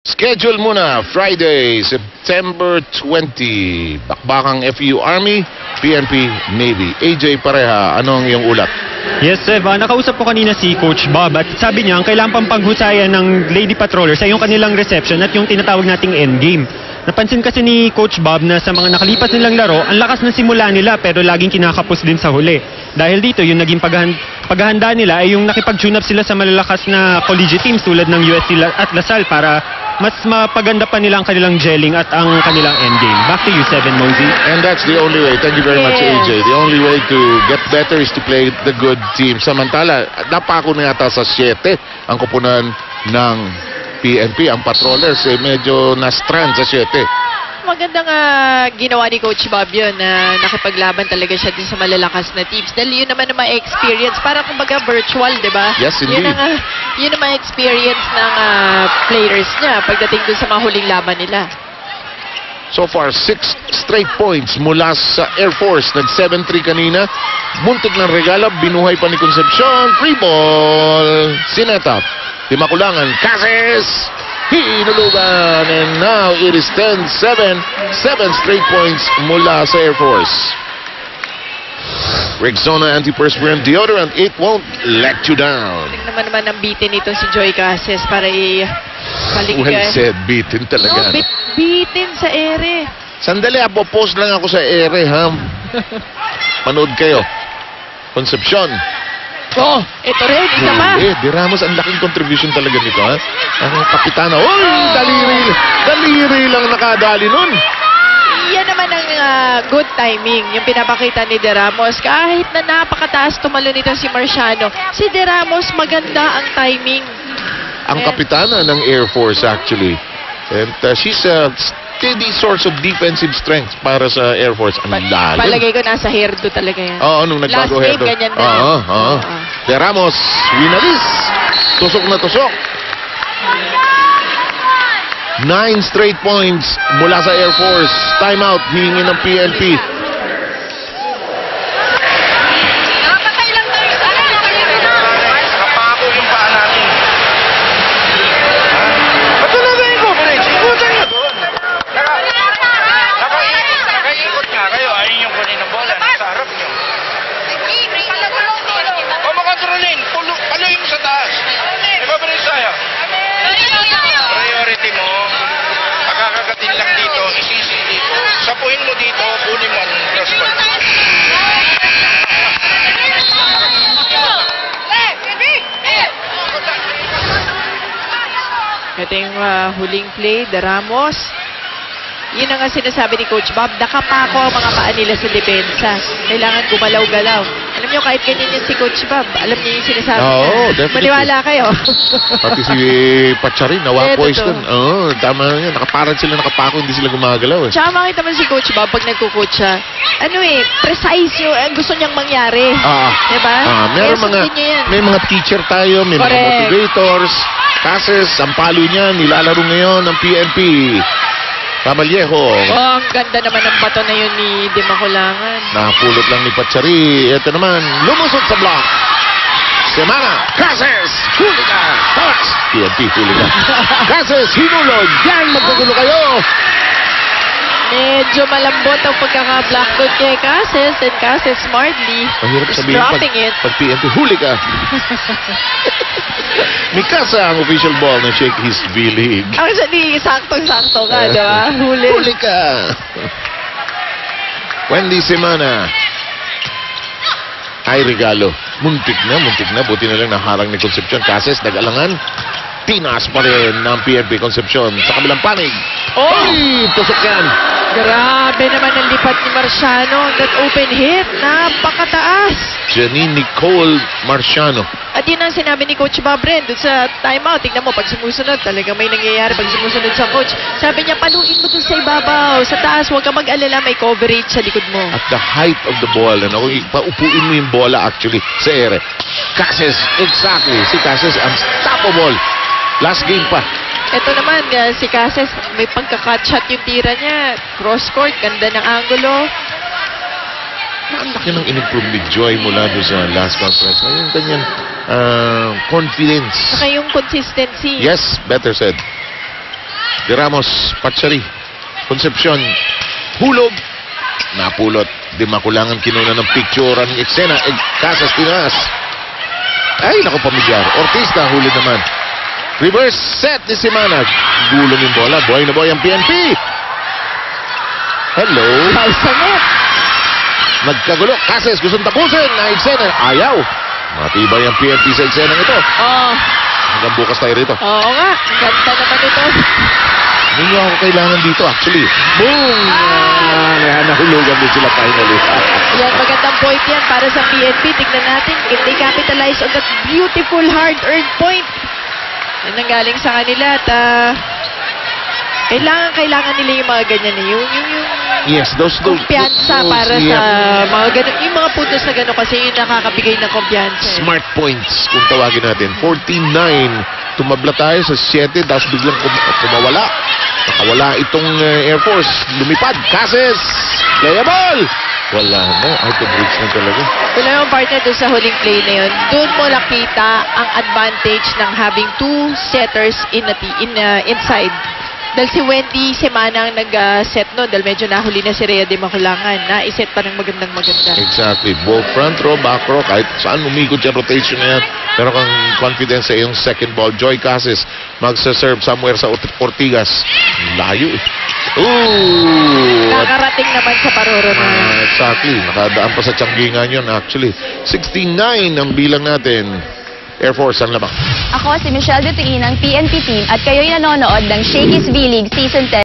Schedule muna, Friday, September 20. Bakbakang FU Army, PNP Navy. AJ Pareha, anong iyong ulat? Yes, Sev. Nakausap ko kanina si Coach Bob at sabi niya ang kailangan pang paghusayan ng Lady Patrollers ay yung kanilang reception at yung tinatawag nating endgame. Napansin kasi ni Coach Bob na sa mga nakalipas nilang laro, ang lakas ng simula nila pero laging kinakapos din sa huli. Dahil dito, yung naging paghahanda nila ay yung nakipag-tune up sila sa malalakas na collegiate teams tulad ng UST at LaSalle para mas mapaganda pa nila ang kanilang gelling at ang kanilang endgame. Back to you, Seven Mosey. And that's the only way. Thank you very much, AJ. The only way to get better is to play the good team. Samantala, napako na yata sa 7 ang kupunan ng PNP. Ang Patrollers medyo na-strand sa 7. Magandang ginawa ni Coach Bob yun na nakipaglaban talaga siya din sa malalakas na teams. Dahil yun naman ang ma-experience. Para kumbaga virtual, di ba? Yes, indeed. Yun ang ma-experience ng players niya pagdating dun sa mga huling laban nila. So far, 6 straight points mula sa Air Force. Nag-7-3 kanina. Muntik ng regala. Binuhay pa ni Concepcion. Free ball. Sinetap. Timakulangan. Cases! Hinulugan. And now it is 10-7. 7 straight points mula sa Air Force. Rexona antiperspirant deodorant. It won't let you down. Tingnan naman ang bitin nito si Joy Cases para i-balik. Well said. Bitin talaga. No, bitin sa ere. Sandali, post lang ako sa ere, ha? Panood kayo. Concepcion. Oh, ito rin, isa pa. Di Ramos, ang laking contribution talaga nito, ha? Ang kapitana. Uy, daliri lang nakadali nun. Yan naman ang good timing, yung pinapakita ni De Ramos. Kahit na napakataas tumalo nito si Marciano, si De Ramos maganda ang timing. Ang kapitana ng Air Force, actually. And she's a steady source of defensive strength para sa Air Force. Ang lalim. Palagay ko nasa hairdo talaga yan. Oo, nung nagbago hairdo. Last game, ganyan din. Oo. De Ramos, winalis. Tusok na tusok. 9 straight points mula sa Air Force. Timeout, hihingi ng PNP. Kapako yung paa namin. Ba't talaga yung coverage? Ikutan nyo doon. Nakaikot nga kayo. Ayun yung kunin ng bola. Nasa harap nyo. O makontrolin. Paluin mo sa taas. Ipaparin sa'yo. Priority mo. Makakagatin lang dito. Isisi dito. Sapuin mo dito. Kunin mo ang cross ball. Ito yung huling play, De Ramos. Yun ang nga sinasabi ni Coach Bob, nakapako ang mga paa nila sa depensa. Kailangan gumalaw-galaw. Alam niyo, kahit ganyan yan si Coach Bob, alam niyo yung sinasabi niya. Oo, definitely. Maniwala kayo. Pati si Pacharin, nawa-poison. Oo, tama yan. Nakaparad sila, nakapako, hindi sila gumagalaw. Tsaka makita mo si Coach Bob pag nagko-coach siya. Precise yung gusto niyang mangyari. Diba? May mga teacher tayo, may mga motivators. Cases, ang palo niya, nilalaro ngayon ng PNP. Camallejo. Ang ganda naman ng bato na yun ni Di Makulangan. Napulot lang ni Pachari. Ito naman, lumusot sa block. Semana, Cases, huli ka. Touch. PNP, huli ka. Cases, hinulog. Yan, magkagulo kayo. Medyo malambot ang pagkaka-block doon kay Cases. And Cases smartly Mahirap is sabihin dropping it. pag PNP, huli ka. Mikasa ang official ball ng Shake His V-League. Actually, saktong-sakto ka, diba? Huli ka. Wendy Semana. Ay, regalo. Muntik na. Buti na lang naharang ni Concepcion. Cases, nag-alangan. Tinaas pa rin ng PNP Concepcion sa kabilang panig. Ay, tusok yan. Grabe naman ang lipat ni Marciano. That open hit, napakataas. Janine Nicole Marciano. At yun ang sinabi ni Coach Bob Ren doon sa timeout. Tignan mo, pag sumusunod, talaga may nangyayari pag sumusunod sa coach. Sabi niya, paluin mo doon sa ibabaw. Sa taas, huwag ka mag-alala, may coverage sa likod mo. At the height of the ball. Paupuin mo yung bola actually sa ere. Cases, exactly. Si Cases, unstoppable. Last game pa. Ito naman, si Cases, may pagka-cut shot yung tira niya. Cross court, ganda ng angulo. Ang laki ng in-improve ni Joy mula doon sa last conference. Yung kanyang confidence. Saka yung consistency. Yes, better said. De Ramos, Patsari, Concepcion, hulog, napulot. Di makulangan kinuna ng picture ang eksena. Casas tinaas. Ay, naku, pamilyar. Ortiz na huli naman. Reverse set ni Simanag. Gulong yung bola. Buhay na buhay ang PNP. Hello. Foul sa net. Nagkagulo. Casas, gustong tapusin. Na eksena. Ayaw. Matibay ang PNP sa eksena ito. Oh, Hanggang bukas tayo rito. oo nga. Ganda naman ito. Hindi ako kailangan dito actually. Boom! Nahulugan din sila finally. Yan, magandang point yan para sa PNP. Tignan natin if they capitalize on that beautiful hard-earned point. Yan ang galing sa kanila at kailangan nila yung mga ganyan na yung Yes, those kumpiyansa para sa mga ganun. Yung mga puntos na gano'n kasi yung nakakabigay ng kumpiyansa. smart points kung tawagin natin. 14-9. Tumabla tayo sa 7 tapos biglang kumawala. Nakawala itong Air Force. Lumipad. Cases! Playable! Wala na. Out of reach na talaga. Wala yung partner doon sa huling play na yun. Doon mo nakita ang advantage ng having two setters inside. Dahil si Wendy Semana ang nag-set no, dahil medyo nahuli na si Rhea de Maculangan. Na-iset pa ng maganda. Exactly. Both front row, back row, kahit saan umikot yung rotation na yan. Pero kang confidence sa iyong second ball. Joy Cases, magsa-serve somewhere sa Ortigas. Layo eh. Ooh! Nakarating naman sa paroro na. Exactly. Nakadaan pa sa tiyanggingan yun actually. 16-9 ang bilang natin. Air Force ang lamang. Ako si Michelle Dutuin ng PNP Team at kayo'y nanonood ng Shakey's V-League Season 10.